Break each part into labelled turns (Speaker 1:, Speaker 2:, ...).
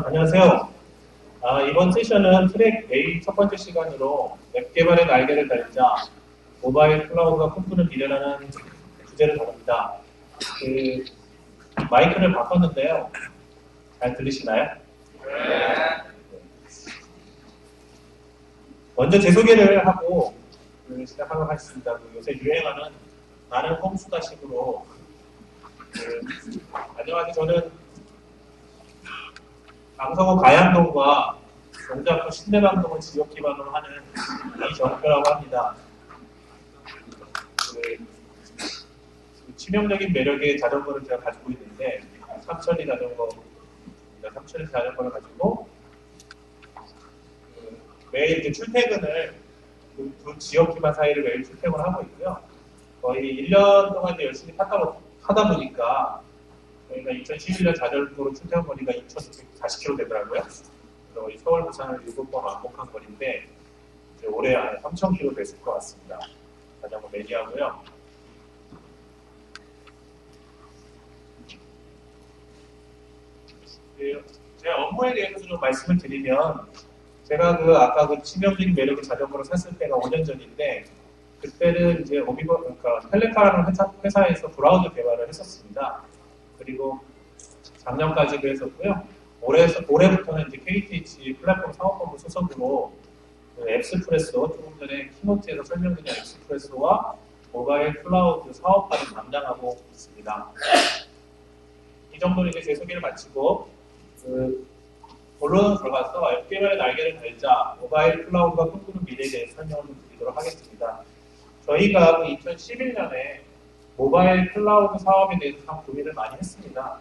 Speaker 1: 안녕하세요. 이번 세션은 트랙 A 첫 번째 시간으로 웹 개발의 날개를 달자 모바일 클라우드가 꿈꾸는 미래라는 주제를 다룹니다. 마이크를 바꿨는데요. 잘 들리시나요? 네. 먼저 제 소개를 하고 시작하도록 하겠습니다. 요새 유행하는 나는 꼼수다식으로 안녕하세요. 저는 강서구 가양동과 용자포 신내방동을 지역 기반으로 하는 이정표라고 합니다. 치명적인 매력의 자전거를 제가 가지고 있는데 삼천리 자전거를 가지고 매일 이제 출퇴근을 두 지역 기반 사이를 매일 출퇴근을 하고 있고요. 거의 1년 동안 이제 열심히 하다 보니까 저희가 2011년 자전거로 출퇴근 거리가 2,640km 되더라고요. 그래서 서울 부산을 7번 왕복한 거리인데 이제 올해 안에 3,000km 됐을 것 같습니다. 자전거 매니아고요. 제 업무에 대해서 좀 말씀을 드리면 제가 아까 치명적인 매력의 자전거를 샀을 때가 5년 전인데 그때는 이제 그러니까 텔레카라는 회사에서 브라우저 개발을 했었습니다. 그리고 작년까지도 했었고요. 올해부터는 이제 KTH 플랫폼 사업본부 소속으로 엑스프레소, 조금 전에 키노트에서 설명드린 엑스프레소와 모바일 클라우드 사업화를 담당하고 있습니다. 이 정도로 이제 제 소개를 마치고 본론으로 들어가서 웹개발의 날개를 달자 모바일 클라우드가 꿈꾸는 미래에 대해서 설명을 좀 드리도록 하겠습니다. 저희가 2011년에 모바일 클라우드 사업에 대해서 참 고민을 많이 했습니다.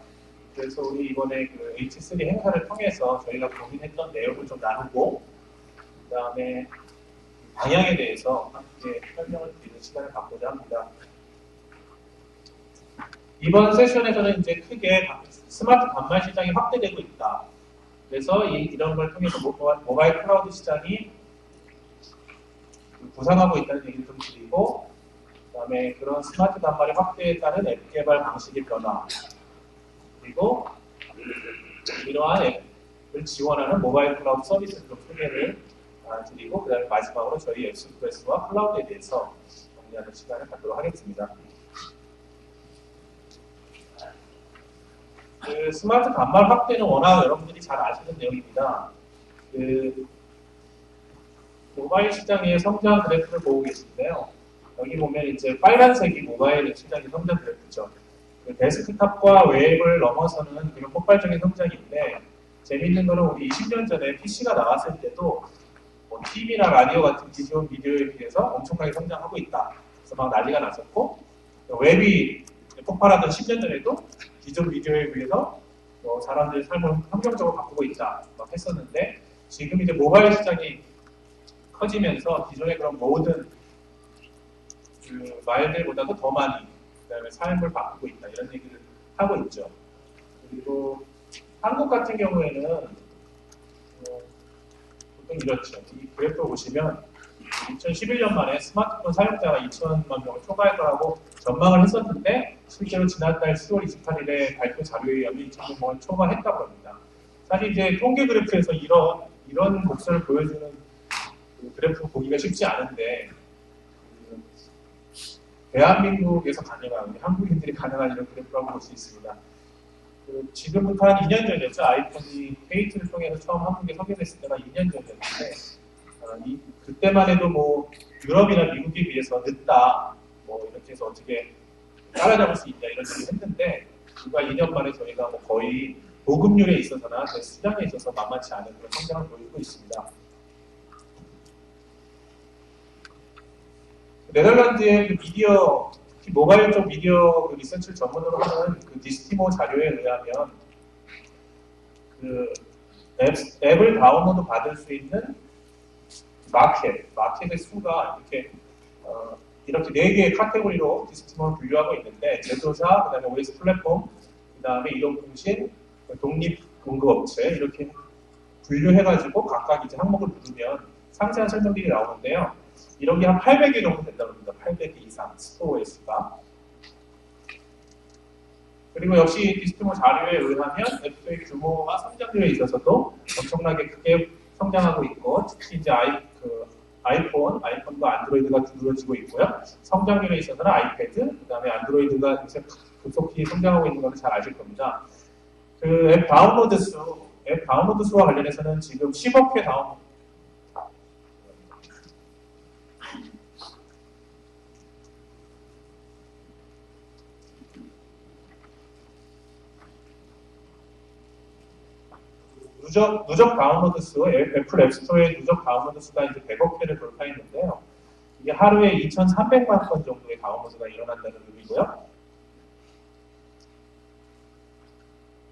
Speaker 1: 그래서 우리 이번에 H3 행사를 통해서 저희가 고민했던 내용을 좀 나누고 그 다음에 방향에 대해서 함께 설명을 드리는 시간을 갖고자 합니다. 이번 세션에서는 이제 크게 스마트 단말 시장이 확대되고 있다. 그래서 이런 걸 통해서 모바일 클라우드 시장이 부상하고 있다는 얘기를 좀 드리고 그 다음에 그런 스마트 단말의 확대에 따른 앱 개발 방식의 변화 그리고 이러한 앱을 지원하는 모바일 클라우드 서비스를 좀 소개를 드리고 그 다음에 마지막으로 저희 엑스프레스와 클라우드에 대해서 정리하는 시간을 갖도록 하겠습니다. 스마트 단말 확대는 워낙 여러분들이 잘 아시는 내용입니다. 모바일 시장의 성장 그래프를 보고 계신데요. 여기 보면 이제 빨간색이 모바일 시장의 성장 그래프죠. 데스크탑과 웹을 넘어서는 그런 폭발적인 성장인데 재밌는 거는 우리 20년 전에 PC가 나왔을 때도 TV나 라디오 같은 기존 미디어에 비해서 엄청나게 성장하고 있다. 그래서 막 난리가 났었고 웹이 폭발하던 10년 전에도 기존 미디어에 비해서 사람들의 삶을 환경적으로 바꾸고 있다 막 했었는데 지금 이제 모바일 시장이 커지면서 기존의 그런 모든 말들보다도 더 많이 그다음에 삶을 바꾸고 있다 이런 얘기를 하고 있죠. 그리고 한국 같은 경우에는 보통 이렇죠. 이 그래프를 보시면 2011년 만에 스마트폰 사용자가 2천만 명을 초과할 거라고 전망을 했었는데 실제로 지난달 10월 28일에 발표 자료에 의하면 2천만 명을 초과했다고 합니다. 사실 이제 통계 그래프에서 이런 목표를 보여주는 그래프 보기가 쉽지 않은데 대한민국에서 가능한 한국인들이 가능한 이런 그래프라고 볼 수 있습니다. 지금부터 한 2년 전이었죠. 아이폰이 케이트를 통해서 처음 한국에 소개됐을 때가 2년 전이었는데 그때만 해도 유럽이나 미국에 비해서 늦다 이렇게 해서 어떻게 따라잡을 수 있냐 이런 얘기를 했는데 불과 2년 만에 저희가 거의 보급률에 있어서나 시장에 있어서 만만치 않은 그런 성장을 보이고 있습니다. 네덜란드의 미디어, 특히 모바일 쪽 미디어 리서치를 전문으로 하는 디스티모 자료에 의하면 앱을 다운로드 받을 수 있는 마켓의 수가 이렇게 이렇게 4개의 카테고리로 디스트림을 분류하고 있는데 제조사, 그 다음에 OS 플랫폼, 그 다음에 이동통신, 독립 공급업체 이렇게 분류해가지고 각각 이제 항목을 누르면 상세한 설명들이 나오는데요. 이런 게 한 800개 정도 된다고 합니다. 800개 이상 스토어OS가. 그리고 역시 디스트리모 자료에 의하면 앱스토어의 규모와 성장률에 있어서도 엄청나게 크게 성장하고 있고 특히 이제 아이폰과 안드로이드가 두드러지고 있고요. 성장률에 있어서는 아이패드, 그 다음에 안드로이드가 요새 급속히 성장하고 있는 것을 잘 아실 겁니다. 그 앱 다운로드 수와 관련해서는 지금 10억 회 누적 다운로드 수, 애플 앱스토어의 누적 다운로드 수가 이제 100억 회를 돌파했는데요. 이게 하루에 2,300만 건 정도의 다운로드가 일어난다는 의미고요.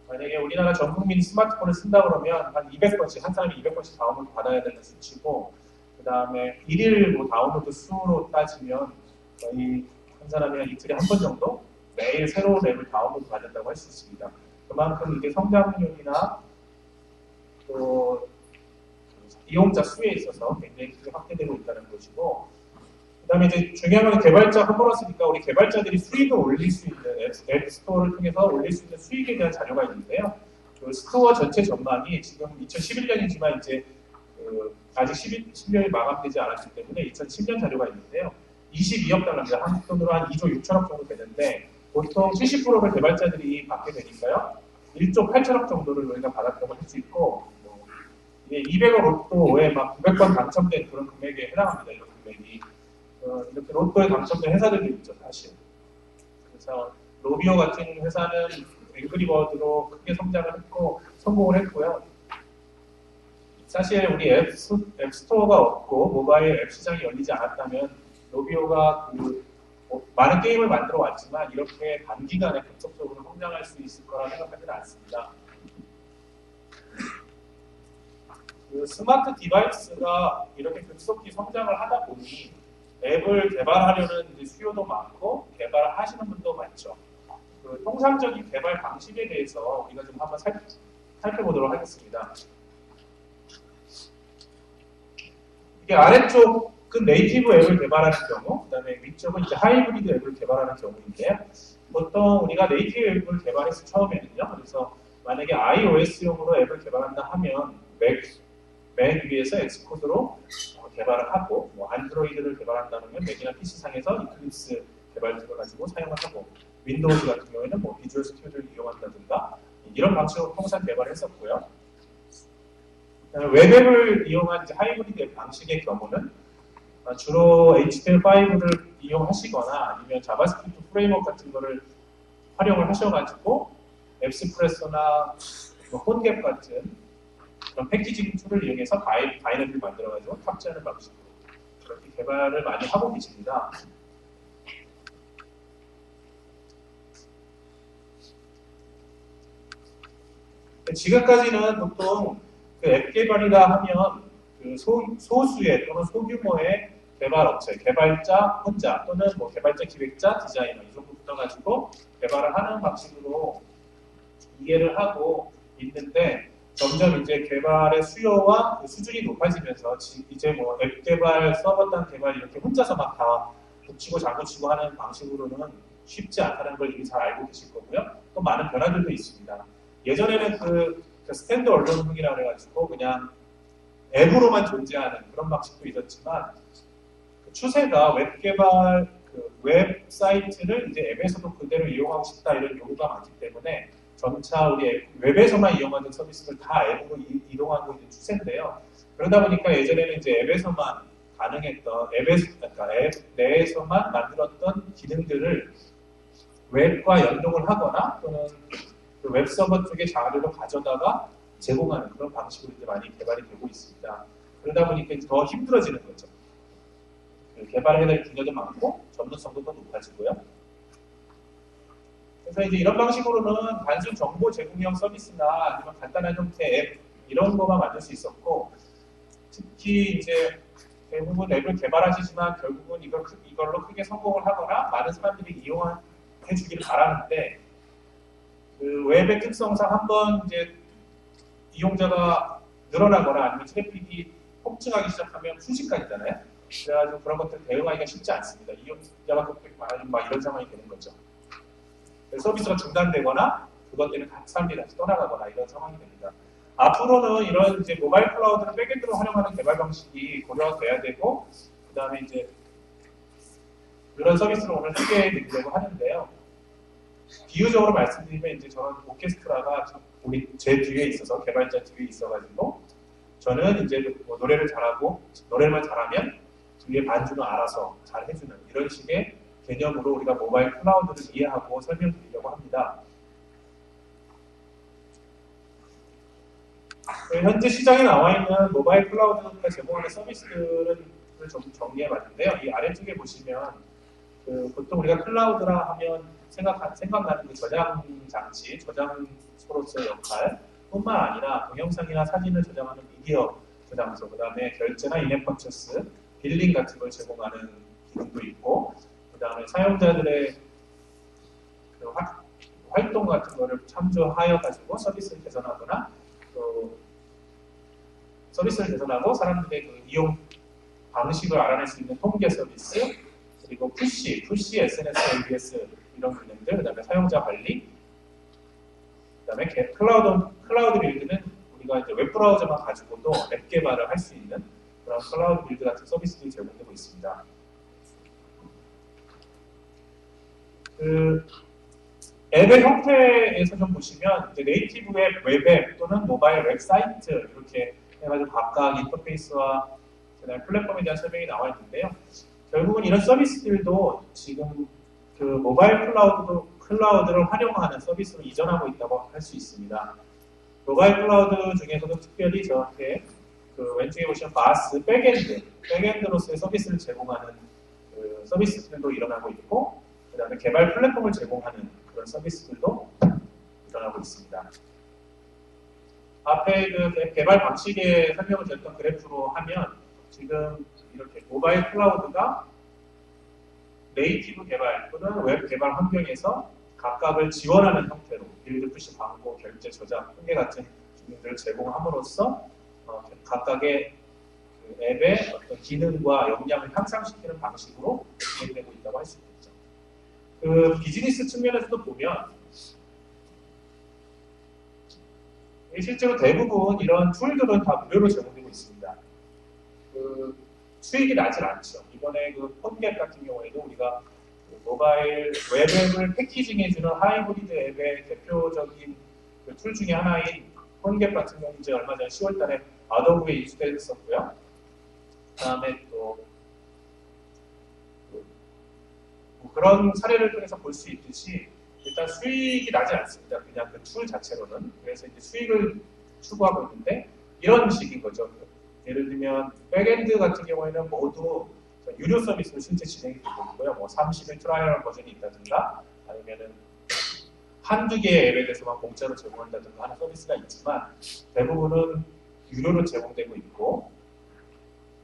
Speaker 1: 만약에 우리나라 전 국민이 스마트폰을 쓴다 그러면 한 200번씩, 한 사람이 200번씩 다운로드 받아야 되는 수치고, 그 다음에 일일 뭐 다운로드 수로 따지면 거의 한 사람이 한 이틀에 한 번 정도 매일 새로운 앱을 다운로드 받는다고 할 수 있습니다. 그만큼 이게 성장률이나 또 이용자 수에 있어서 굉장히 크게 확대되고 있다는 것이고, 그 다음에 이제 중요한 건 개발자 허물었으니까 우리 개발자들이 수익을 올릴 수 있는 앱 스토어를 통해서 올릴 수 있는 수익에 대한 자료가 있는데요. 그 스토어 전체 전망이 지금 2011년이지만 이제 아직 10년이 마감되지 않았기 때문에 2010년 자료가 있는데요. 22억 달러입니다. 한국 돈으로 한 2조 6천억 정도 되는데 보통 70%를 개발자들이 받게 되니까요. 1조 8천억 정도를 우리가 받았다고 할 수 있고, 이게 200억 로또에 막 900번 당첨된 그런 금액에 해당합니다. 이런 금액이. 이렇게 로또에 당첨된 회사들도 있죠, 사실. 그래서 로비오 같은 회사는 앵그리버드로 크게 성장을 했고 성공을 했고요. 사실 우리 앱스토어가 없고 모바일 앱 시장이 열리지 않았다면 로비오가 많은 게임을 만들어 왔지만 이렇게 단기간에 급속도로 성장할 수 있을 거라 생각하지는 않습니다. 그 스마트 디바이스가 이렇게 급속히 성장을 하다 보니 앱을 개발하려는 수요도 많고 개발하시는 분도 많죠. 그 통상적인 개발 방식에 대해서 우리가 좀 한번 살펴보도록 하겠습니다. 이게 아래쪽은 네이티브 앱을 개발하는 경우, 그 다음에 위쪽은 이제 하이브리드 앱을 개발하는 경우인데요. 보통 우리가 네이티브 앱을 개발했을 처음에는요. 그래서 만약에 iOS용으로 앱을 개발한다 하면 맥 위에서 엑스코드로 개발을 하고, 뭐 안드로이드를 개발한다면 맥이나 PC상에서 이클립스 개발툴을 가지고 사용을 하고, 윈도우즈 같은 경우에는 뭐 비주얼 스튜디오를 이용한다든가 이런 방식으로 통상 개발을 했었고요. 웹앱을 이용한 이제 하이브리드 앱 방식의 경우는 주로 HTML5를 이용하시거나 아니면 자바스크립트 프레임워크 같은 거를 활용을 하셔가지고 앱스프레소나 뭐 혼갭 같은 그런 패키징 툴을 이용해서 바이너리를 만들어가지고 탑재하는 방식으로 그렇게 개발을 많이 하고 계십니다. 지금까지는 보통 그 앱 개발이라 하면 그 소수의 또는 소규모의 개발 업체, 개발자 혼자 또는 뭐 개발자 기획자, 디자이너 이 정도 붙어가지고 개발을 하는 방식으로 이해를 하고 있는데 점점 이제 개발의 수요와 그 수준이 높아지면서 이제 뭐 앱 개발, 서버단 개발 이렇게 혼자서 막 다 붙이고 장구치고 하는 방식으로는 쉽지 않다는 걸 이미 잘 알고 계실 거고요. 또 많은 변화들도 있습니다. 예전에는 그 스탠드 언론형이라고 해가지고 그냥 앱으로만 존재하는 그런 방식도 있었지만 그 추세가 웹 개발, 그 웹사이트를 이제 앱에서도 그대로 이용하고 싶다 이런 요구가 많기 때문에 점차 우리 웹에서만 이용하는 서비스를 다 앱으로 이동하고 있는 추세인데요. 그러다 보니까 예전에는 이제 앱에서만 가능했던 그러니까 앱 내에서만 만들었던 기능들을 웹과 연동을 하거나 또는 그 웹서버 쪽의 자료를 가져다가 제공하는 그런 방식으로 이제 많이 개발이 되고 있습니다. 그러다 보니까 이제 더 힘들어지는 거죠. 개발해야 될 분야도 많고 전문성도 더 높아지고요. 그래서 이제 이런 방식으로는 단순 정보 제공형 서비스나 아니면 간단한 형태의 앱 이런 거만 만들 수 있었고, 특히 이제 대부분 앱을 개발하시지만 결국은 이걸로 크게 성공을 하거나 많은 사람들이 이용해 주기를 바라는데 그 웹의 특성상 한번 이제 이용자가 늘어나거나 아니면 트래픽이 폭증하기 시작하면 순식간이잖아요. 그래가지고 그런 것들 대응하기가 쉽지 않습니다. 이용자가 그렇게 많아지면 막 이런 상황이 되는 거죠. 서비스가 중단되거나 그것 때문에 사람들이 다시 떠나가거나 이런 상황이 됩니다. 앞으로는 이런 이제 모바일 클라우드를 백엔드로 활용하는 개발 방식이 고려가 돼야 되고, 그 다음에 이제 그런 서비스를 오늘 소개해 드리려고 하는데요. 비유적으로 말씀드리면 이제 저는 오케스트라가 제 뒤에 있어서 개발자 뒤에 있어가지고 저는 이제 뭐 노래를 잘하고 노래만 잘하면 뒤에 반주는 알아서 잘 해주는 이런 식의 개념으로 우리가 모바일 클라우드를 이해하고 설명드리려고 합니다. 현재 시장에 나와 있는 모바일 클라우드가 제공하는 서비스들을 좀 정리해봤는데요. 이 아래쪽에 보시면 보통 우리가 클라우드라 하면 생각나는 그 저장 장치, 저장소로서의 역할 뿐만 아니라 동영상이나 사진을 저장하는 미디어 저장소, 그 다음에 결제나 인앱 퍼체스, 빌링 같은 걸 제공하는 기능도 있고, 그 다음에 사용자들의 그 활동 같은 거를 참조하여 가지고 서비스를 개선하거나 또 서비스를 개선하고 사람들의 그 이용 방식을 알아낼 수 있는 통계 서비스, 그리고 푸시, SNS, ABS 이런 기능들, 그 다음에 사용자 관리, 그 다음에 클라우드 빌드는 우리가 이제 웹브라우저만 가지고도 앱 개발을 할 수 있는 그런 클라우드 빌드 같은 서비스들이 제공되고 있습니다. 그 앱의 형태에서 좀 보시면 이제 네이티브 웹앱 또는 모바일 웹사이트 이렇게 해가지고 각각 인터페이스와 그다음에 플랫폼에 대한 설명이 나와 있는데요. 결국은 이런 서비스들도 지금 그 모바일 클라우드를 활용하는 서비스로 이전하고 있다고 할 수 있습니다. 모바일 클라우드 중에서도 특별히 저한테 그 왼쪽에 보시면 바스 백엔드로서의 서비스를 제공하는 그 서비스들도 일어나고 있고, 그 다음에 개발 플랫폼을 제공하는 그런 서비스들도 일어나고 있습니다. 앞에 그 개발 방식의 설명을 드렸던 그래프로 하면 지금 이렇게 모바일 클라우드가 네이티브 개발 또는 웹 개발 환경에서 각각을 지원하는 형태로 빌드, 푸시, 광고, 결제, 저장, 통계 같은 기능들을 제공함으로써 각각의 그 앱의 어떤 기능과 역량을 향상시키는 방식으로 진행되고 있다고 할 수 있겠죠. 그 비즈니스 측면에서도 보면 실제로 대부분 이런 툴들은 다 무료로 제공되고 있습니다. 그 수익이 나질 않죠. 이번에 그 폰갭 같은 경우에도 우리가 그 모바일 웹앱을 패키징해주는 하이브리드 앱의 대표적인 그 툴 중에 하나인 폰갭 같은 경우 이제 얼마 전 10월달에 아도브에 인수됐었고요. 그다음에 또 뭐 그런 사례를 통해서 볼 수 있듯이 일단 수익이 나지 않습니다. 그냥 그 툴 자체로는. 그래서 이제 수익을 추구하고 있는데 이런 식인 거죠. 예를 들면 백엔드 같은 경우에는 모두 유료 서비스로 실제 진행이 되고 있고요. 뭐 30일 트라이얼 버전이 있다든가 아니면은 한두 개의 앱에 대해서만 공짜로 제공한다든가 하는 서비스가 있지만 대부분은 유료로 제공되고 있고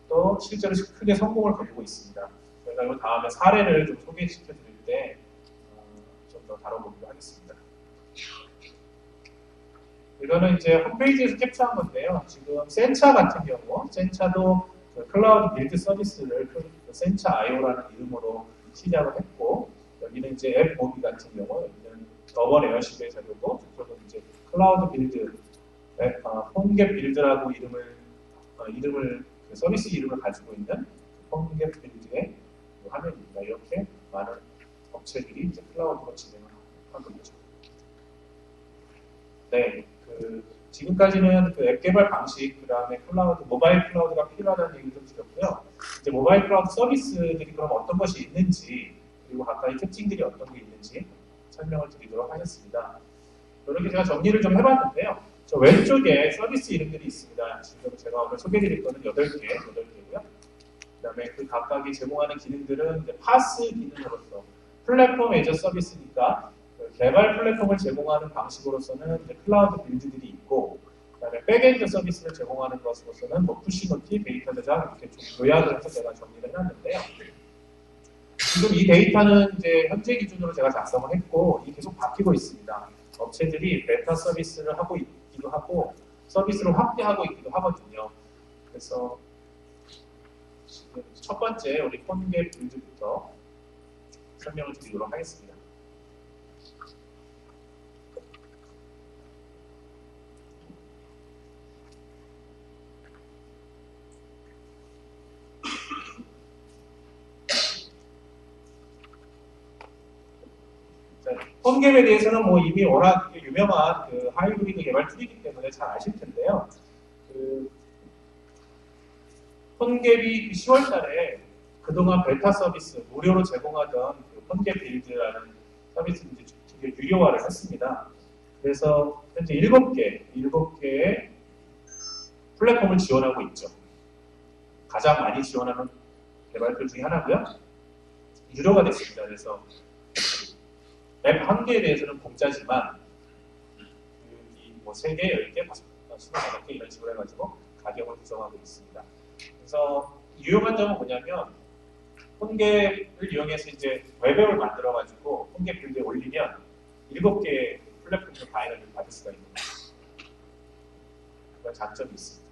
Speaker 1: 또 실제로 크게 성공을 거두고 있습니다. 저희가 이 다음에 사례를 좀 소개시켜 드릴 때 좀 더 다뤄보기로 하겠습니다. 이거는 이제 홈페이지에서 캡처한 건데요. 지금 센차 같은 경우, 센차도 그 클라우드 빌드 서비스를 센차 IO라는 이름으로 시작을 했고, 여기는 이제 앱 모비 같은 경우, 여기는 어번 에어십의 자료고, 저쪽은 이제 클라우드 빌드, 홈갭 빌드라고 그 서비스 이름을 가지고 있는 홈갭 빌드의 화면입니다. 이렇게 많은 업체들이 이제 클라우드로 진행을 하고 있죠. 네. 지금까지는 그 앱 개발 방식, 그 다음에 모바일 클라우드가 필요하다는 얘기를 좀 드렸고요. 이제 모바일 클라우드 서비스들이 그럼 어떤 것이 있는지, 그리고 각각의 특징들이 어떤 게 있는지 설명을 드리도록 하겠습니다. 이렇게 제가 정리를 좀 해봤는데요. 저 왼쪽에 서비스 이름들이 있습니다. 지금 제가 오늘 소개해드릴 거는 8개고요. 그 다음에 그 각각이 제공하는 기능들은 이제 파스 기능으로서 플랫폼 애저 서비스니까 개발 플랫폼을 제공하는 방식으로서는 이제 클라우드 빌드들이 있고, 그다음에 백엔드 서비스를 제공하는 것으로서는 뭐 푸시 노티, 데이터 저장 이렇게 좀 요약을 해서 제가 정리를 해놨는데요. 지금 이 데이터는 이제 현재 기준으로 제가 작성을 했고 이게 계속 바뀌고 있습니다. 업체들이 베타 서비스를 하고 있기도 하고 서비스를 확대하고 있기도 하거든요. 그래서 지금 첫 번째 우리 폰개 빌드부터 설명을 드리도록 하겠습니다. 폰갭에 대해서는 뭐 이미 워낙 유명한 그 하이브리드 개발 툴이기 때문에 잘 아실 텐데요. 그 폰갭이 10월 달에 그동안 베타 서비스, 무료로 제공하던 그 폰갭 빌드라는 서비스를 이제 되게 유료화를 했습니다. 그래서 현재 7개의 플랫폼을 지원하고 있죠. 가장 많이 지원하는 개발 툴 중에 하나고요. 유료가 됐습니다. 그래서 앱 한 개에 대해서는 공짜지만 뭐 3개, 10개, 25개 이런 식으로 해가지고 가격을 조정하고 있습니다. 그래서 유용한 점은 뭐냐면 폰갭을 이용해서 이제 웹앱을 만들어가지고 폰갭 빌드에 올리면 7개의 플랫폼의 바이너리를 받을 수가 있는 거예요. 그런 장점이 있습니다.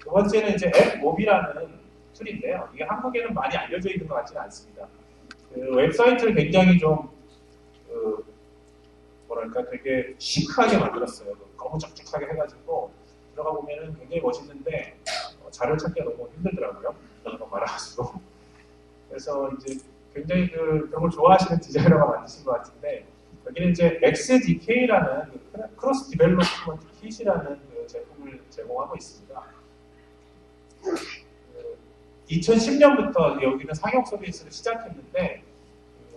Speaker 1: 두 번째는 이제 앱몹이라는 툴인데요. 이게 한국에는 많이 알려져 있는 것 같지는 않습니다. 그 웹사이트를 굉장히 좀 뭐랄까 되게 시크하게 만들었어요. 너무 쫙쫙하게 해가지고 들어가 보면은 굉장히 멋있는데 자료 찾기가 너무 힘들더라고요. 그런 거 많아가지고. 그래서 이제 굉장히 그런 걸 좋아하시는 디자이너가 만드신 것 같은데 여기는 이제 XDK라는 크로스 디벨롭먼트 킷이라는 그 제품을 제공하고 있습니다. 2010년부터 여기는 상용 서비스를 시작했는데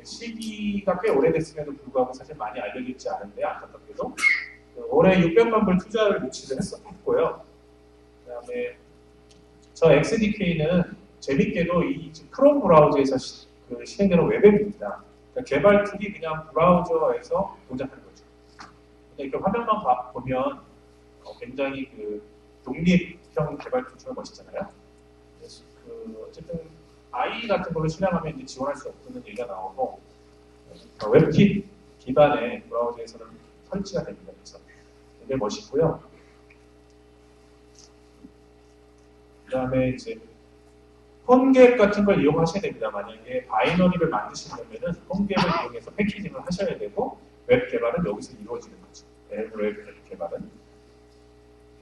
Speaker 1: 시기가 꽤 오래됐음에도 불구하고 사실 많이 알려지지 않은데 안타깝게도 올해 600만 불 투자를 유치를 했었고요. 그다음에 저 XDK는 재밌게도 이 크롬 브라우저에서 실행되는 웹앱입니다. 그러니까 개발 툴이 그냥 브라우저에서 동작하는 거죠. 근데 이렇게 화면만 보면 굉장히 그 독립형 개발 툴처럼 멋있잖아요. 어쨌든 i 같은 걸로 실행하면 이제 지원할 수 없는 얘기가 나오고 웹킷 기반의 브라우저에서는 설치가 됩니다. 그래서 되게 멋있고요. 그 다음에 이제 폰갭 같은 걸 이용하셔야 됩니다. 만약에 바이너리를 만드시려면은 폰갭을 이용해서 패키징을 하셔야 되고 웹 개발은 여기서 이루어지는 거죠. 웹 개발은.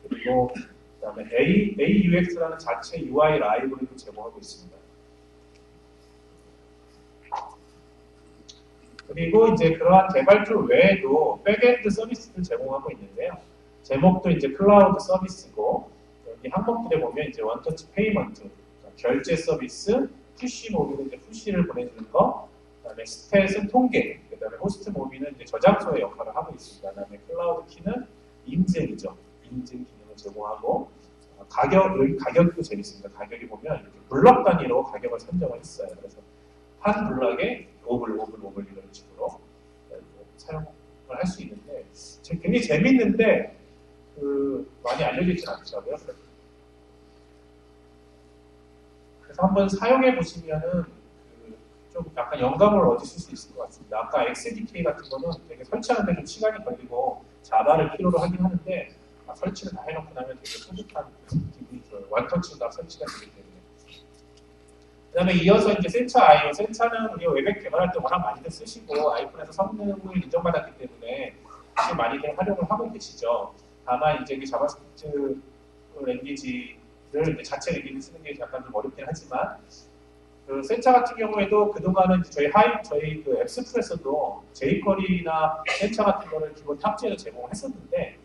Speaker 1: 그리고 그 다음에 AUX라는 자체 UI 라이브러리도 제공하고 있습니다. 그리고 이제 그러한 개발 툴 외에도 백엔드 서비스를 제공하고 있는데요. 제목도 이제 클라우드 서비스고 여기 항목들에 보면 이제 원터치 페이먼트, 결제 서비스, 푸시 모비는 이제 푸시를 보내주는 거, 그다음에 스탯은 통계, 그다음에 호스트 모비는 이제 저장소의 역할을 하고 있습니다. 그다음에 클라우드 키는 인증이죠. 인증 기능을 제공하고 여기 가격도 재밌습니다. 가격이 보면 이렇게 블럭 단위로 가격을 선정을 했어요. 그래서 한 블럭에 5불 이런 식으로 사용을 할 수 있는데 굉장히 재밌는데 많이 알려지진 않더라고요. 그래서 한번 사용해 보시면은 좀 약간 영감을 얻으실 수 있을 것 같습니다. 아까 XDK 같은 거는 되게 설치하는데 좀 시간이 걸리고 자바를 필요로 하긴 하는데 설치를 다 해놓고 나면 되게 뿌듯한 기분이 들어요. 원터치로 다 설치가 되기 때문에. 그 다음에 이어서 이제 센차.io. 센차는 우리 웹앱 개발할 때 워낙 많이들 쓰시고 아이폰에서 성능을 인정받았기 때문에 많이들 활용을 하고 계시죠. 다만 이제 그 자바스크립트 랭귀지를 이제 자체 랭귀지 쓰는 게 약간 좀 어렵긴 하지만 그 센차 같은 경우에도 그동안은 저희 그 앱스풀에서도 jQuery나 센차 같은 거를 기본 탑재해서 제공을 했었는데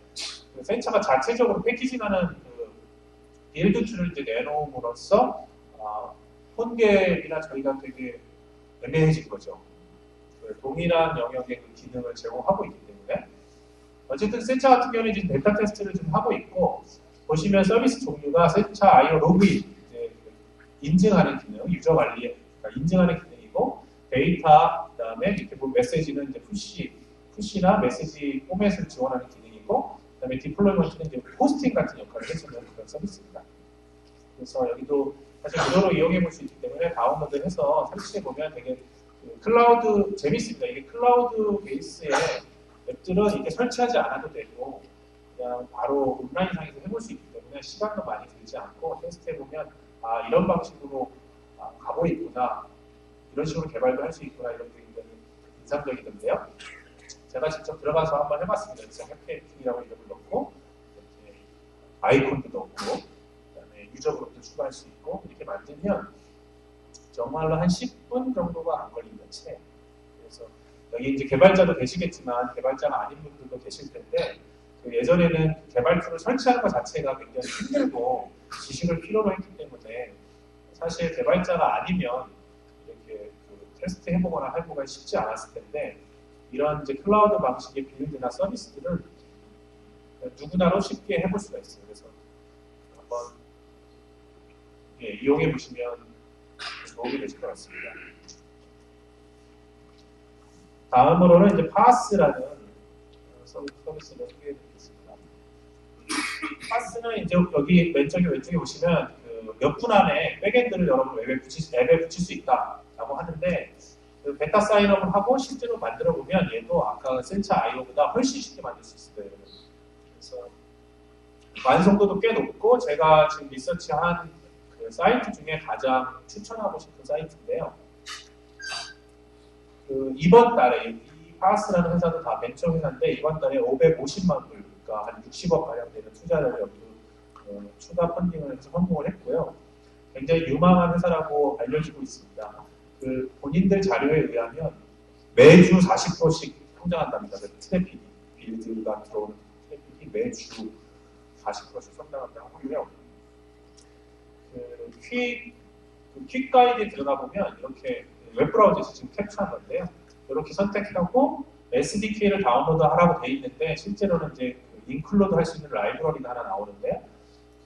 Speaker 1: 그 센차가 자체적으로 패키징하는 그 빌드 툴을 이제 내놓음으로써 폰갭이나 저희가 되게 애매해진 거죠. 그 동일한 영역의 그 기능을 제공하고 있기 때문에 어쨌든 센차 같은 경우는 지금 베타 테스트를 좀 하고 있고 보시면 서비스 종류가 센차 IO 로그인 인증하는 기능, 유저 관리 그러니까 인증하는 기능이고 데이터 그다음에 이렇게 보면 메시지는 이제 푸시나 메시지 포맷을 지원하는 기능이고 있고, 그다음에 디플로이먼트는 이제 호스팅 같은 역할을 해주는 그런 서비스입니다. 그래서 여기도 사실 무료로 이용해 볼 수 있기 때문에 다운로드해서 설치해 보면 되게 클라우드 재밌습니다. 이게 클라우드 베이스의 앱들은 이렇게 설치하지 않아도 되고 그냥 바로 온라인상에서 해볼 수 있기 때문에 시간도 많이 들지 않고 테스트해 보면 아 이런 방식으로 가고 있구나, 이런 식으로 개발도 할 수 있구나, 이런 게 굉장히 인상적이던데요. 제가 직접 들어가서 한번 해봤습니다. 그래서 해피에이팅이라고 이름을 넣고 이렇게 아이콘도 넣고 그다음에 유저 그룹도 추가할 수 있고 이렇게 만들면 정말로 한 10분 정도가 안 걸리는 채. 그래서 여기 이제 개발자도 계시겠지만 개발자가 아닌 분들도 계실 텐데 그 예전에는 개발 툴을 설치하는 것 자체가 굉장히 힘들고 지식을 필요로 했기 때문에 사실 개발자가 아니면 이렇게 그 테스트 해보거나 해보기가 쉽지 않았을 텐데 이런 이제 클라우드 방식의 빌드나 서비스들은 누구나로 쉽게 해볼 수가 있어요. 그래서 한번 이용해 보시면 도움이 되실 것 같습니다. 다음으로는 이제 파스라는 서비스를 소개해 드리겠습니다. 파스는 이제 여기 왼쪽에 보시면 그 몇 분 안에 백엔드를 여러분 앱에 붙일 수 있다라고 하는데 그 베타 사인업을 하고 실제로 만들어 보면 얘도 아까 센차 IO보다 훨씬 쉽게 만들 수 있어요. 그래서 완성도도 꽤 높고 제가 지금 리서치한 그 사이트 중에 가장 추천하고 싶은 사이트인데요. 그 이번 달에 이 파스라는 회사도 다 벤처 회사인데 이번 달에 550만 불, 그러니까 한 60억 가량 되는 투자를 여기 추가 펀딩을 해서 성공을 했고요. 굉장히 유망한 회사라고 알려지고 있습니다. 그 본인들 자료에 의하면 매주 40%씩 성장한답니다. 그 트래픽이 빌드가 들어오는 트래픽이 매주 40%씩 성장한다고 하고요. 퀵 가이드에 들어가 보면 이렇게 웹브라우저에서 지금 캡처한 건데요. 이렇게 선택하고 SDK를 다운로드 하라고 돼 있는데 실제로는 이제 인클로드 할 수 있는 라이브러리가 하나 나오는데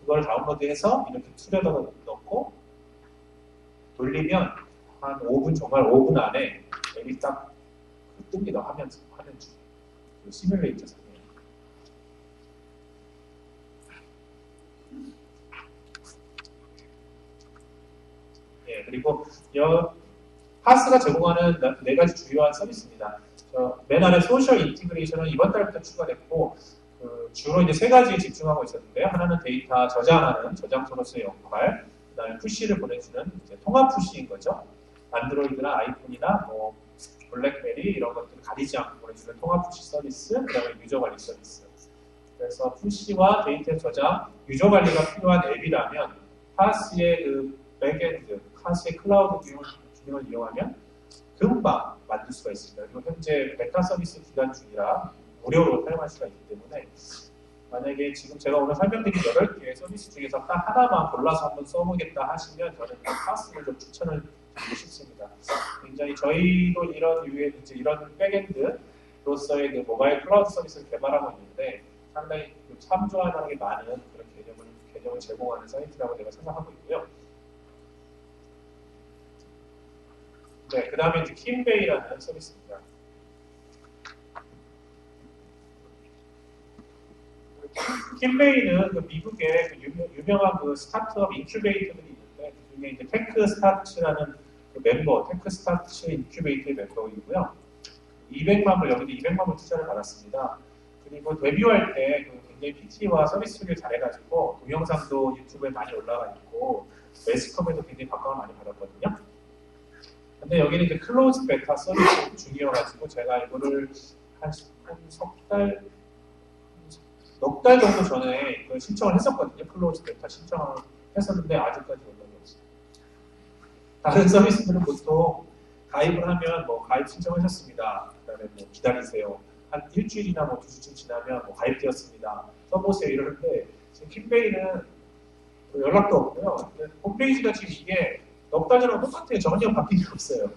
Speaker 1: 그걸 다운로드해서 이렇게 툴에다 넣고 돌리면 한 5분, 정말 5분 안에 앱이 딱 뜹니다. 화면 중에 그 시뮬레이터 상에. 예, 그리고 파스가 제공하는 4가지 주요한 서비스입니다. 맨 아래 소셜 인티그레이션은 이번 달부터 추가됐고 주로 이제 3가지에 집중하고 있었는데요. 하나는 데이터 저장하는 저장소로서의 역할, 그다음에 푸시를 보내주는 이제 통합 푸시인 거죠. 안드로이드나 아이폰이나 뭐 블랙베리 이런 것들을 가리지 않고 보내주는 통합 푸시 서비스, 그다음에 유저 관리 서비스. 그래서 푸시와 데이터 저장, 유저 관리가 필요한 앱이라면 파스의 그 백엔드, 파스의 클라우드 기능을 이용하면 금방 만들 수가 있습니다. 그리고 현재 베타 서비스 기간 중이라 무료로 사용할 수가 있기 때문에 만약에 지금 제가 오늘 설명드린 8개의 서비스 중에서 딱 하나만 골라서 한번 써보겠다 하시면 저는 파스를 좀 추천을 드리고 싶습니다. 굉장히 저희도 이런 유의 이제 이런 백엔드로서의 그 모바일 클라우드 서비스를 개발하고 있는데 상당히 참조할 만한 게 많은 그런 개념을 제공하는 사이트라고 제가 생각하고 있고요. 네, 그 다음에 이제 킴베이라는 서비스입니다. 킴베이는 그 미국의 그 유명한 그 스타트업 인큐베이터들이 있는데 그 중에 이제 테크스타츠라는 그 멤버, 테크스타츠 인큐베이터의 멤버이고요. 200만 불, 여기도 200만 불 투자를 받았습니다. 그리고 데뷔할 때 그 굉장히 PT와 서비스 소개를 잘해가지고 동영상도 유튜브에 많이 올라가 있고 매스컴에도 굉장히 각광을 많이 받았거든요. 근데 여기는 이제 클로즈 베타 서비스 중이어가지고 제가 이거를 넉 달 정도 전에 신청을 했었거든요. 클로즈 베타 신청을 했었는데 아직까지 연락이 없어요. 다른 서비스들은 보통 가입을 하면 뭐 가입 신청하셨습니다. 그다음에 뭐 기다리세요. 한 일주일이나 뭐 2주쯤 지나면 뭐 가입되었습니다. 써보세요 이러는데 지금 킴베이는 연락도 없고요. 홈페이지가 지금 이게 넉 달 전하고 똑같아요. 전혀 바뀐 게 없어요.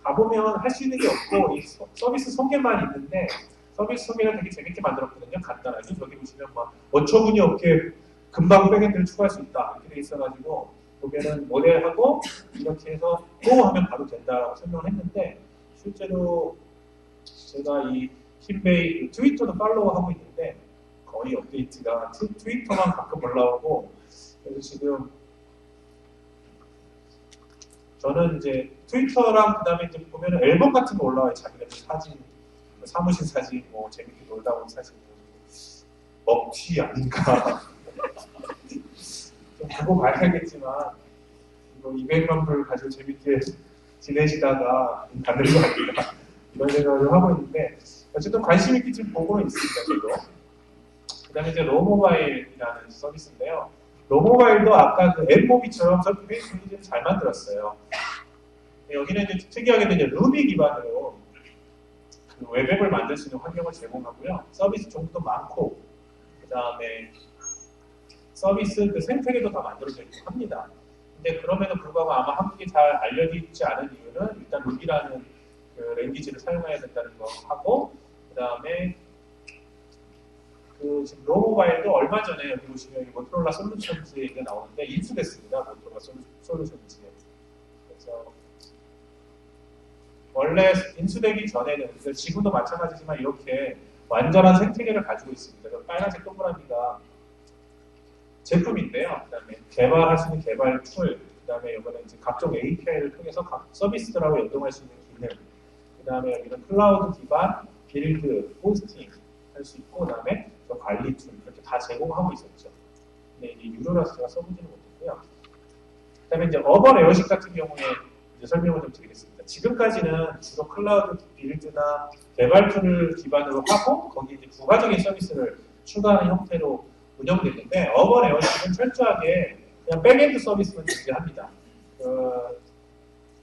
Speaker 1: 가보면 할 수 있는 게 없고 이 서비스 소개만 있는데 서비스 소개를 되게 재밌게 만들었거든요. 간단하게. 여기 보시면 막 어처구니 없게 금방 백엔드를 추가할 수 있다. 이렇게 돼 있어가지고 보면은 모델하고 이렇게 해서 고 하면 바로 된다라고 설명을 했는데 실제로 제가 이 킴베이 트위터도 팔로우하고 있는데 거의 업데이트가 트위터만 가끔 올라오고, 그래서 지금 저는 이제 트위터랑 그다음에 이제 보면 앨범 같은 거 올라와요. 자기네들 사진, 사무실 사진, 뭐 재밌게 놀다 온 사진, 먹튀 아닌가. 좀 보고 봐야겠지만 이거 200만 불 가지고 재밌게 지내시다가 받는 거 아닌가 이런 생각을 하고 있는데 어쨌든 관심 있게 지금 보고는 있습니다. 저도. 그다음에 이제 로모바일이라는 서비스인데요. 로모바일도 아까 그 앱모비처럼 서비스 좀 잘 만들었어요. 여기는 이제 특이하게 이제 루비 기반으로 그 웹앱을 만들 수 있는 환경을 제공하고요. 서비스 종류도 많고, 그 다음에 서비스 그 생태계도 다 만들어져 있고 합니다. 근데 그럼에도 불구하고 아마 한국에 잘 알려지지 않은 이유는 일단 루비라는 그 랭귀지를 사용해야 된다는 거 하고, 그 다음에 그 지금 로모바일도 얼마 전에 여기 보시면 모토로라 솔루션즈 얘기가 나오는데 인수됐습니다. 모토로라 솔루션즈에. 그래서 원래 인수되기 전에는 지금도 마찬가지지만 이렇게 완전한 생태계를 가지고 있습니다. 빨간색 동그라미가 제품인데요. 그다음에 개발할 수 있는 개발 툴, 그다음에 이거는 이제 각종 API를 통해서 각 서비스들하고 연동할 수 있는 기능, 그다음에 여기는 클라우드 기반 빌드, 호스팅 할 수 있고, 그다음에 관리 툴 이렇게 다 제공하고 있었죠. 근데 이제 유료라서 제가 써보지는 못했고요. 그다음에 이제 어번 에어식 같은 경우에 이제 설명을 좀 드리겠습니다. 지금까지는 주로 클라우드 빌드나 개발 툴을 기반으로 하고 거기 이제 부가적인 서비스를 추가하는 형태로 운영됐는데 어번 에어식은 철저하게 그냥 백엔드 서비스만 존재합니다.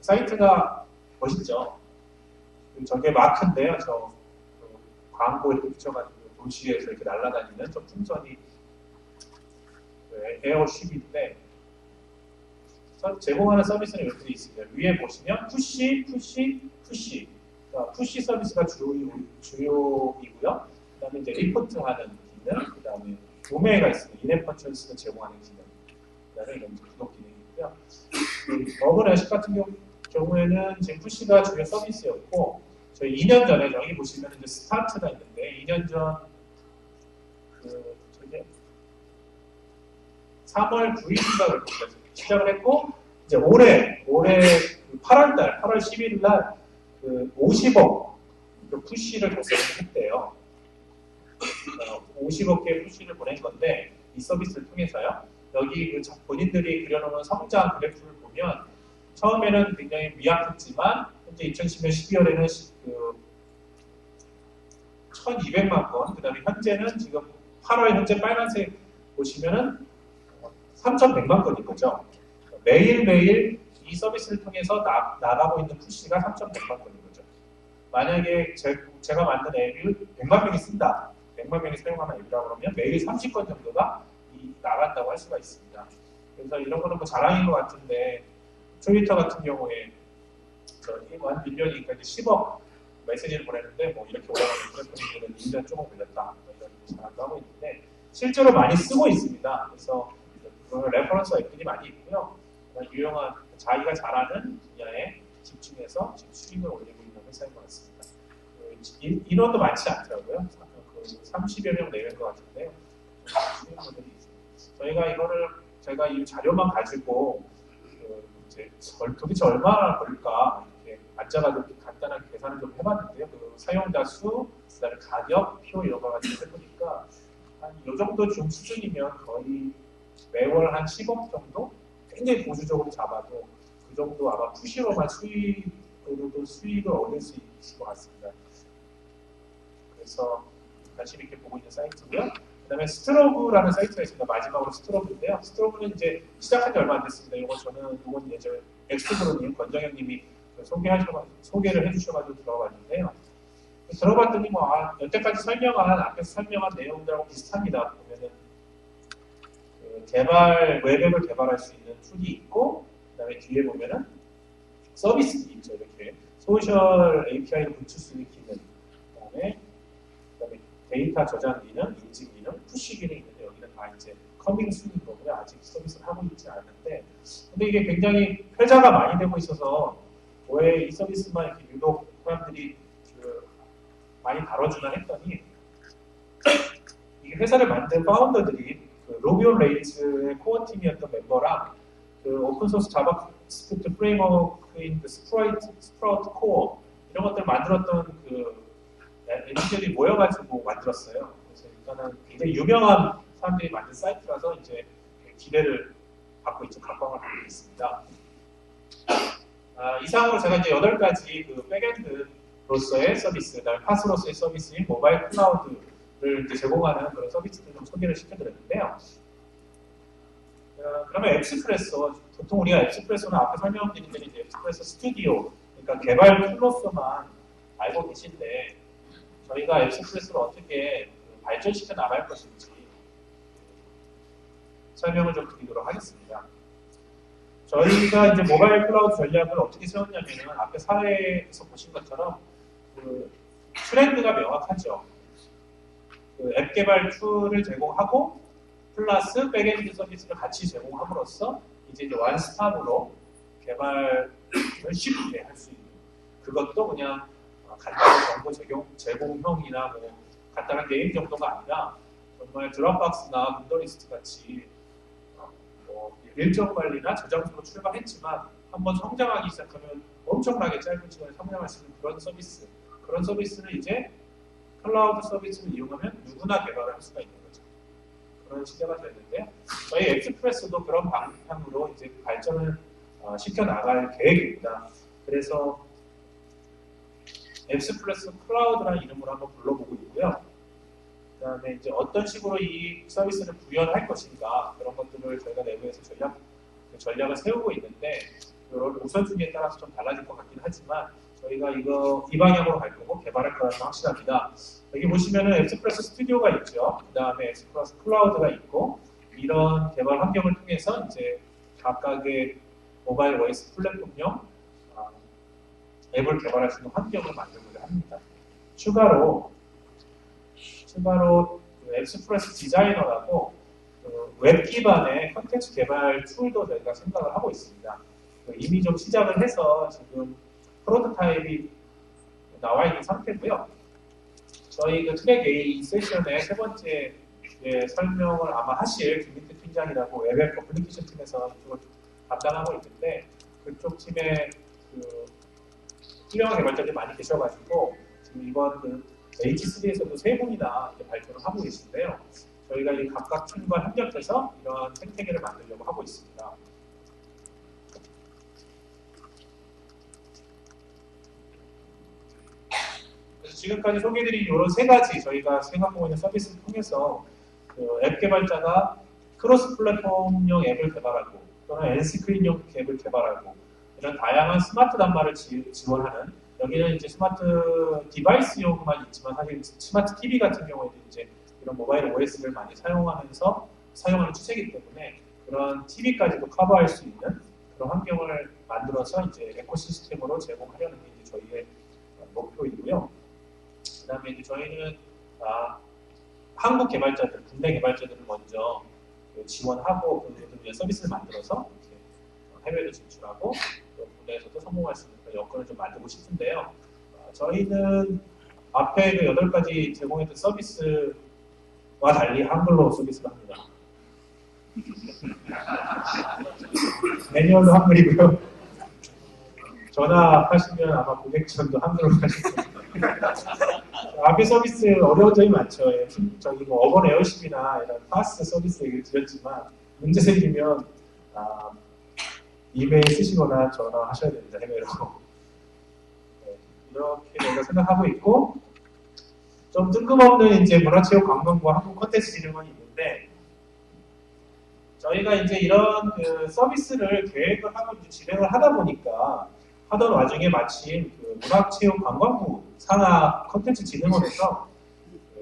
Speaker 1: 사이트가 멋있죠. 저게 마크인데요. 광고 이렇게 붙여가지고 도시에서 이렇게 날아다니는 저 풍선이 에어쉽인데 제공하는 서비스는 이렇게 되어 있습니다. 위에 보시면 푸시 서비스가 주요이고요. 그 다음에 이제 리포트하는 기능, 그 다음에 도메가 있습니다. 인앱 퍼처스를 제공하는 기능, 그 다음에 이런 구독 기능이 있고요. 어번 에어식 같은 경우에는 지금 푸시가 주요 서비스였고 저희 2년 전에 여기 보시면 이제 스타트가 있는데 2년 전 저게 3월 9일인가 시작을 했고 이제 올해 8월 11일 날 50억 푸시를 달성을 했대요. 50억 개의 푸시를 보낸 건데 이 서비스를 통해서요. 여기 본인들이 그려놓은 성장 그래프를 보면 처음에는 굉장히 미약했지만 현재 2010년 12월에는 1200만 건, 그 다음에 현재는 지금 8월 현재 빨간색 보시면은 3100만 건인 거죠. 매일매일 이 서비스를 통해서 나가고 있는 푸시가 3100만 건인 거죠. 만약에 제가 만든 앱을 100만 명이 쓴다. 100만 명이 사용하는 앱이라고 그러면 매일 30건 정도가 나간다고 할 수가 있습니다. 그래서 이런 거는 뭐 자랑인 것 같은데 트위터 같은 경우에 저희 한 밀리언이니까 이제 10억 메시지를 보냈는데 뭐 이렇게 올라가는 분들은 1년 조금 걸렸다 이런 자랑도 하고 있는데 실제로 많이 쓰고 있습니다. 그래서 레퍼런스 앱들이 많이 있고요. 유용한 자기가 잘하는 분야에 집중해서 지금 수익을 올리고 있는 회사인 것 같습니다. 인원도 많지 않더라고요. 30여 명 내외인 것 같은데요. 수익모델이 있습니다. 제가 이 자료만 가지고 도대체 얼마나 걸릴까 이렇게 앉아가지고 간단하게 계산을 좀 해봤는데요. 사용자 수, 그다음에 가격, 표 이런 거 가지고 해보니까 한 이 정도 좀 수준이면 거의 매월 한 10억 정도? 굉장히 보수적으로 잡아도 그 정도 아마 푸시로만 수익으로도 수익을 얻을 수 있을 것 같습니다. 그래서 관심 있게 보고 있는 사이트고요. 그 다음에 스트로브라는 사이트가 있습니다. 마지막으로 스트로브인데요. 스트로브는 이제 시작한 지 얼마 안 됐습니다. 이건 예전 엑스브로님, 권정현님이 소개를 해주셔가지고 들어봤는데요. 들어봤더니 여태까지 앞에서 설명한 내용들하고 비슷합니다. 보면은 웹앱을 개발할 수 있는 툴이 있고, 그 다음에 뒤에 보면은 서비스들이 있죠. 이렇게 소셜 API를 붙일 수 있는 기능, 그다음에 데이터 저장 기능, 인증 기능, 푸시 기능이 있는데 여기는 다 이제 커밍 순인 거고요. 아직 서비스를 하고 있지 않은데, 근데 이게 굉장히 회자가 많이 되고 있어서 왜 이 서비스만 이렇게 유독 사람들이 많이 다뤄주나 했더니 이게 이 회사를 만든 파운더들이 그 로비온 레이츠의 코어 팀이었던 멤버랑 그 오픈소스 자바스크립트 프레임워크인 그 스프라우트 코어 이런 것들을 만들었던 그 엔지니어들이 모여가지고 만들었어요. 그래서 일단은 굉장히 유명한 사람들이 만든 사이트라서 이제 기대를 받고 있죠. 각광을 받고 있습니다. 이상으로 제가 이제 8가지 그 백엔드로서의 서비스, 그다음에 파스로서의 서비스인 모바일 클라우드를 이제 제공하는 그런 서비스들 좀 소개를 시켜드렸는데요. 그러면 앱스프레소, 보통 우리가 앱스프레소는 앞에 설명드린 대로 이제 앱스프레소 스튜디오, 그러니까 개발 툴로서만 알고 계신데 저희가 앱스프레소를 어떻게 발전시켜 나갈 것인지 설명을 좀 드리도록 하겠습니다. 저희가 이제 모바일 클라우드 전략을 어떻게 세웠냐면은 앞에 사례에서 보신 것처럼 그 트렌드가 명확하죠. 그 앱 개발 툴을 제공하고 플러스 백엔드 서비스를 같이 제공함으로써 이제 원스톱으로 개발을 쉽게 할 수 있는 그것도 그냥 간단한 정보 제공형이나 뭐 간단한 게임 정도가 아니라 정말 드롭박스나 문더리스트 같이 뭐 일정 관리나 저장소로 출발했지만 한번 성장하기 시작하면 엄청나게 짧은 시간에 성장할 수 있는 그런 서비스를 이제 클라우드 서비스를 이용하면 누구나 개발을 할 수가 있는 거죠. 그런 시대가 됐는데 저희 앱스프레소도 그런 방향으로 이제 발전을 시켜 나갈 계획입니다. 그래서 앱스프레소 클라우드라는 이름으로 한번 불러보고 있고요. 그 다음에 이제 어떤 식으로 이 서비스를 구현할 것인가 그런 것들을 저희가 내부에서 전략을 세우고 있는데 이런 우선순위에 따라서 좀 달라질 것 같긴 하지만 저희가 이 방향으로 갈 거고 개발할 거라는 건 확실합니다. 여기 보시면은 앱스프레소 스튜디오가 있죠. 그 다음에 앱스프레소 클라우드가 있고 이런 개발 환경을 통해서 이제 각각의 모바일 OS 플랫폼용 앱을 개발할 수 있는 환경을 만들고자 합니다. 추가로 그 앱스프레소 디자이너라고 웹 기반의 컨텐츠 개발 툴도 저희가 생각을 하고 있습니다. 이미 좀 시작을 해서 지금 프로토타입이 나와 있는 상태고요. 저희 그 트랙 A 세션의 세 번째 설명을 아마 하실 김민태 팀장이라고 웹 어플리케이션 팀에서 이쪽을 담당하고 있는데 그쪽 팀에 그 훌륭한 개발자들이 많이 계셔가지고 지금 이번 그 H3에서도 3분이나 발표를 하고 계신데요. 저희가 이 각각 팀과 협력해서 이런 생태계를 만들려고 하고 있습니다. 그래서 지금까지 소개해드린 이런 3가지 저희가 생각하고 있는 서비스를 통해서 그앱 개발자가 크로스 플랫폼용 앱을 개발하고 또는 엔스크린용 앱을 개발하고 이런 다양한 스마트 단말을 지원하는 여기는 이제 스마트 디바이스용만 있지만 사실 스마트 TV 같은 경우에는 이제 이런 모바일 OS를 많이 사용하는 추세이기 때문에 그런 TV까지도 커버할 수 있는 그런 환경을 만들어서 이제 에코시스템으로 제공하려는 게 이제 저희의 목표이고요. 그다음에 이제 저희는 한국 개발자들, 국내 개발자들을 먼저 지원하고 그들을 위한 서비스를 만들어서 해외로 진출하고 또 국내에서도 성공할 수 있는 여건을 좀 만들고 싶은데요. 저희는 앞에 그 8가지 제공했던 서비스와 달리 한글로 서비스를 합니다. 매뉴얼도 한글이고요. 전화하시면 아마 고객전도 한글로 하실 겁니다. 앞에 서비스 어려운 점이 많죠. 저기 뭐 어번 에어십이나 이런 파스 서비스 얘기를 드렸지만 문제 생기면 이메일 쓰시거나 전화하셔야 됩니다. 해외로. 네, 이렇게 저희가 생각하고 있고 좀 뜬금없는 이제 문화체육관광부와 한국컨텐츠진흥원이 있는데 저희가 이제 이런 그 서비스를 계획을 하고 이제 진행을 하다 보니까 하던 와중에 마침 그 문화체육관광부 산하 컨텐츠진흥원에서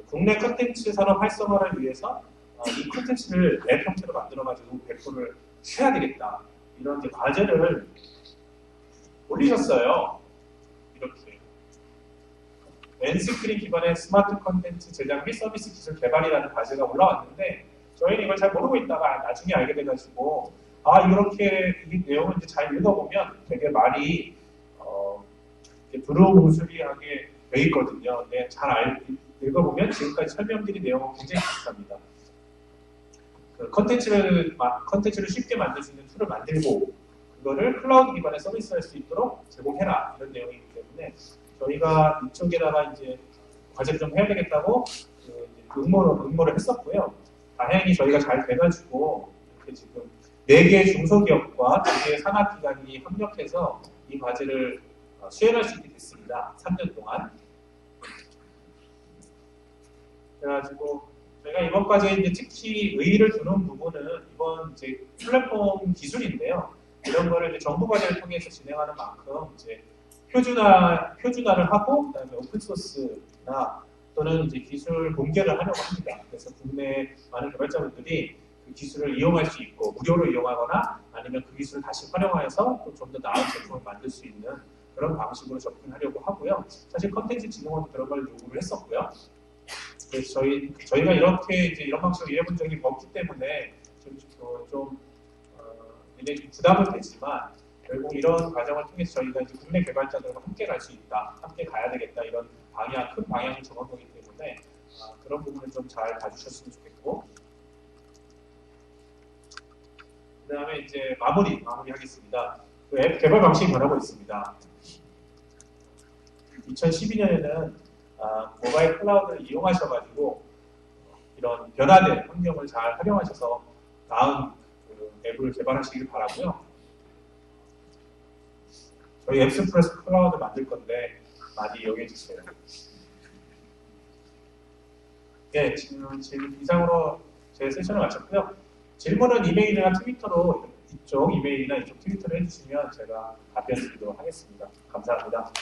Speaker 1: 국내 컨텐츠 산업 활성화를 위해서 이 컨텐츠를 앱 형태로 만들어가지고 배포를 해야 되겠다. 이런 이제 과제를 올리셨어요. 이렇게. 엔스크린 기반의 스마트 컨텐츠 제작 및 서비스 기술 개발이라는 과제가 올라왔는데 저희는 이걸 잘 모르고 있다가 나중에 알게 돼가지고 이렇게 이 내용을 이제 잘 읽어보면 되게 말이 두루뭉술하게 돼 있거든요. 네, 잘 읽어보면 지금까지 설명드린 내용은 굉장히 비슷합니다. 그 컨텐츠를 쉽게 만들 수 있는 툴을 만들고 그거를 클라우드 기반의 서비스 할 수 있도록 제공해라 이런 내용이기 때문에 저희가 이쪽에다가 이제 과제를 좀 해야 되겠다고 응모를 했었고요. 다행히 저희가 잘 돼가지고 이렇게 지금 4개의 중소기업과 2개의 산학기관이 협력해서 이 과제를 수행할 수 있게 됐습니다. 3년 동안. 그래가지고 제가 이번 과제에 이제 특히 의의를 두는 부분은 이번 이제 플랫폼 기술인데요. 이런 거를 이제 정부 과제를 통해서 진행하는 만큼 이제 표준화를 하고 그다음에 오픈소스나 또는 이제 기술 공개를 하려고 합니다. 그래서 국내 많은 개발자분들이 그 기술을 이용할 수 있고 무료로 이용하거나 아니면 그 기술을 다시 활용해서 또 좀 더 나은 제품을 만들 수 있는 그런 방식으로 접근하려고 하고요. 사실 컨텐츠 진흥원도 그런 걸 요구를 했었고요. 그래서 저희가 이렇게 이제 이런 방식으로 일해본 적이 없기 때문에 좀 굉장히 부담은 되지만 결국 이런 과정을 통해서 저희가 이제 국내 개발자들과 함께 갈 수 있다, 함께 가야 되겠다 이런 큰 방향을 정한 거기 때문에 그런 부분을 좀 잘 봐주셨으면 좋겠고 그 다음에 이제 마무리하겠습니다. 그 앱 개발 방식이 변하고 있습니다. 2012년에는 모바일 클라우드를 이용하셔가지고 이런 변화된 환경을 잘 활용하셔서 나은 그 앱을 개발하시길 바라고요. 저희 앱스프레소 클라우드 만들 건데 많이 이용해 주세요. 네, 지금 이상으로 제 세션을 마쳤고요. 질문은 이메일이나 트위터로 이쪽 이메일이나 이쪽 트위터로 해주시면 제가 답변 드리도록 하겠습니다. 감사합니다.